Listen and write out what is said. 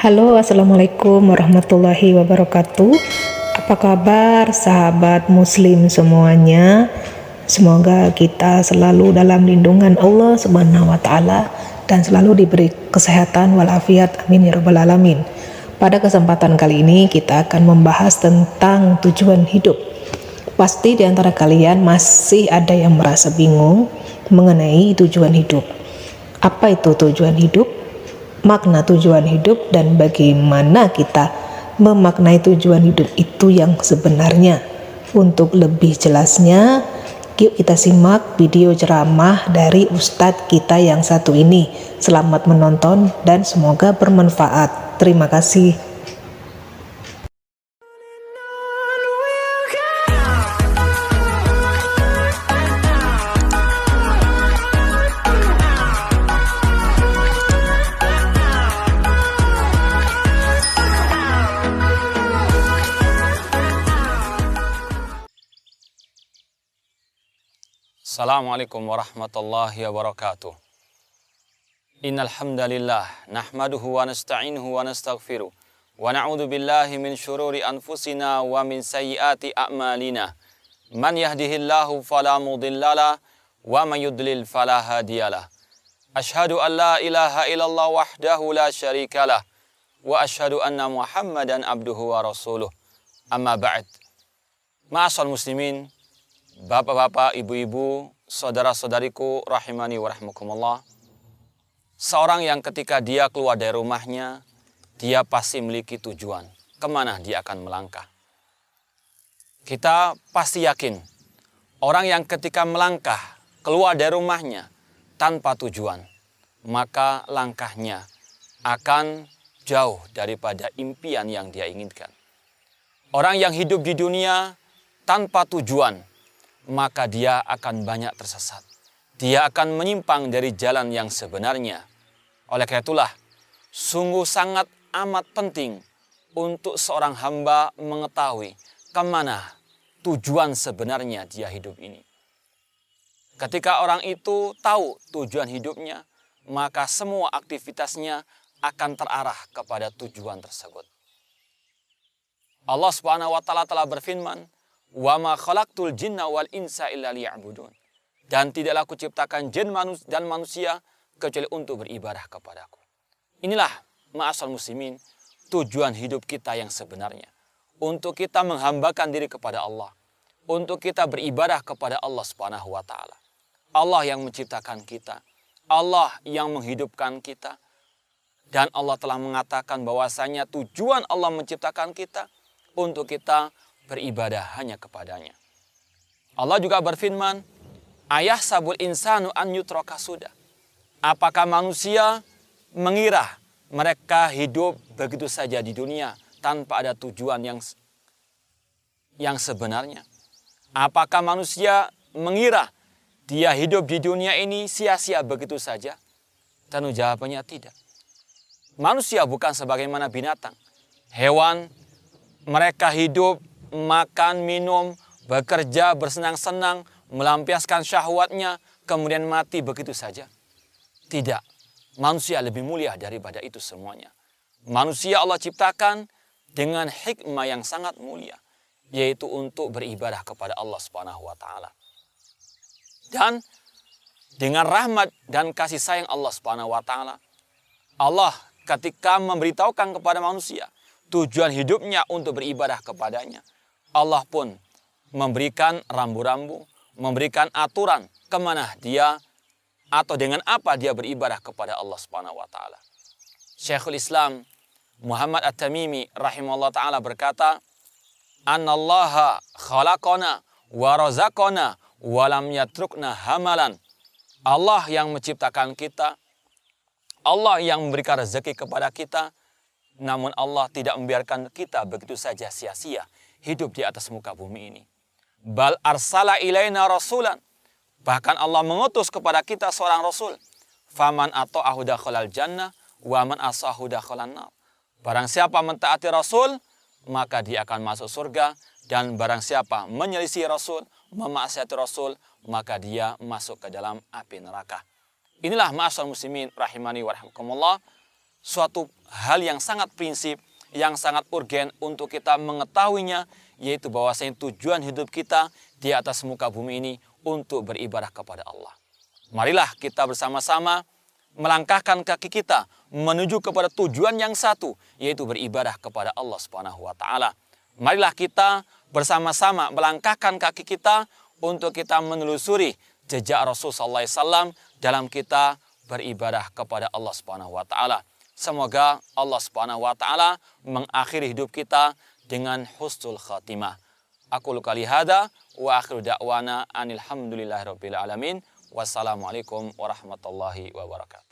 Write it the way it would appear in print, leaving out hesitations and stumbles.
Halo, assalamualaikum warahmatullahi wabarakatuh. Apa kabar sahabat muslim semuanya? Semoga kita selalu dalam lindungan Allah Subhanahu wa Ta'ala dan selalu diberi kesehatan walafiat, amin ya rabbal alamin. Pada kesempatan kali ini kita akan membahas tentang tujuan hidup. Pasti di antara kalian masih ada yang merasa bingung mengenai tujuan hidup. Apa itu tujuan hidup? Makna tujuan hidup dan bagaimana kita memaknai tujuan hidup itu yang sebenarnya. Untuk lebih jelasnya, yuk kita simak video ceramah dari Ustadz kita yang satu ini. Selamat menonton dan semoga bermanfaat. Terima kasih. Assalamualaikum warahmatullahi wabarakatuh. Innal hamdalillah nahmaduhu wa nasta'inuhu wa nastaghfiruh wa na'udzu billahi min syururi anfusina wa min sayyiati a'malina. Man yahdihillahu fala mudhillalah wa may yudlil fala hadiyalah. Asyhadu an la ilaha illallah wahdahu la syarikalah wa asyhadu anna Muhammadan abduhu wa rasuluh. Amma ba'd. Ma'asal muslimin, bapak-bapak, ibu-ibu, saudara-saudariku rahimani wa rahmukumullah. Seorang yang ketika dia keluar dari rumahnya, dia pasti memiliki tujuan kemana dia akan melangkah. Kita pasti yakin orang yang ketika melangkah keluar dari rumahnya tanpa tujuan, maka langkahnya akan jauh daripada impian yang dia inginkan. Orang yang hidup di dunia tanpa tujuan, maka dia akan banyak tersesat. Dia akan menyimpang dari jalan yang sebenarnya. Oleh karena itulah, sungguh sangat amat penting untuk seorang hamba mengetahui kemana tujuan sebenarnya dia hidup ini. Ketika orang itu tahu tujuan hidupnya, maka semua aktivitasnya akan terarah kepada tujuan tersebut. Allah Subhanahu wa Ta'ala telah berfirman, "Wa ma khalaqtul jinna wal insa illa liya'budun." Dan tidaklah aku ciptakan jin dan manusia kecuali untuk beribadah kepadaku. Inilah ma'asal muslimin tujuan hidup kita yang sebenarnya. Untuk kita menghambakan diri kepada Allah. Untuk kita beribadah kepada Allah Subhanahu wa Ta'ala. Allah yang menciptakan kita. Allah yang menghidupkan kita. Dan Allah telah mengatakan bahwasanya tujuan Allah menciptakan kita untuk kita beribadah hanya kepadanya. Allah juga berfirman, "Ayah sabul insanu an yutraka sudah." Apakah manusia mengira mereka hidup begitu saja di dunia tanpa ada tujuan yang sebenarnya? Apakah manusia mengira dia hidup di dunia ini sia-sia begitu saja? Tentu jawabannya tidak. Manusia bukan sebagaimana binatang. Hewan, mereka hidup, makan, minum, bekerja, bersenang-senang, melampiaskan syahwatnya, kemudian mati begitu saja. Tidak, manusia lebih mulia daripada itu semuanya. Manusia Allah ciptakan dengan hikmah yang sangat mulia, yaitu untuk beribadah kepada Allah Subhanahu wa Ta'ala. Dan dengan rahmat dan kasih sayang Allah Subhanahu wa Ta'ala, Allah ketika memberitahukan kepada manusia tujuan hidupnya untuk beribadah kepadanya, Allah pun memberikan rambu-rambu, memberikan aturan kemana dia atau dengan apa dia beribadah kepada Allah Subhanahu wa Ta'ala. Syekhul Islam Muhammad At-Tamimi rahimahullah ta'ala berkata, "Anallaha khalaqana wa razaqana wa lam yatrukna hamalan." Allah yang menciptakan kita, Allah yang memberikan rezeki kepada kita, namun Allah tidak membiarkan kita begitu saja sia-sia hidup di atas muka bumi ini. Bal arsala ilaina rasulan. Bahkan Allah mengutus kepada kita seorang rasul. Faman ata'ahu dakhalal jannah wa man asahu dakhalan nar. Barang siapa mentaati rasul, maka dia akan masuk surga, dan barang siapa menyelisih rasul, memaksiati rasul, maka dia masuk ke dalam api neraka. Inilah ma'asal muslimin rahimani wa rahimakumullah, suatu hal yang sangat prinsip, yang sangat urgen untuk kita mengetahuinya, yaitu bahwasanya tujuan hidup kita di atas muka bumi ini untuk beribadah kepada Allah. Marilah kita bersama-sama melangkahkan kaki kita menuju kepada tujuan yang satu, yaitu beribadah kepada Allah Subhanahu wa taala. Marilah kita bersama-sama melangkahkan kaki kita untuk kita menelusuri jejak Rasul sallallahu alaihi wasallam dalam kita beribadah kepada Allah Subhanahu wa taala. Semoga Allah Subhanahu wa taala mengakhiri hidup kita dengan husnul khatimah. Aqulu qali hada wa akhiru da'wana anil hamdulillahirabbil alamin. Wassalamualaikum warahmatullahi wabarakatuh.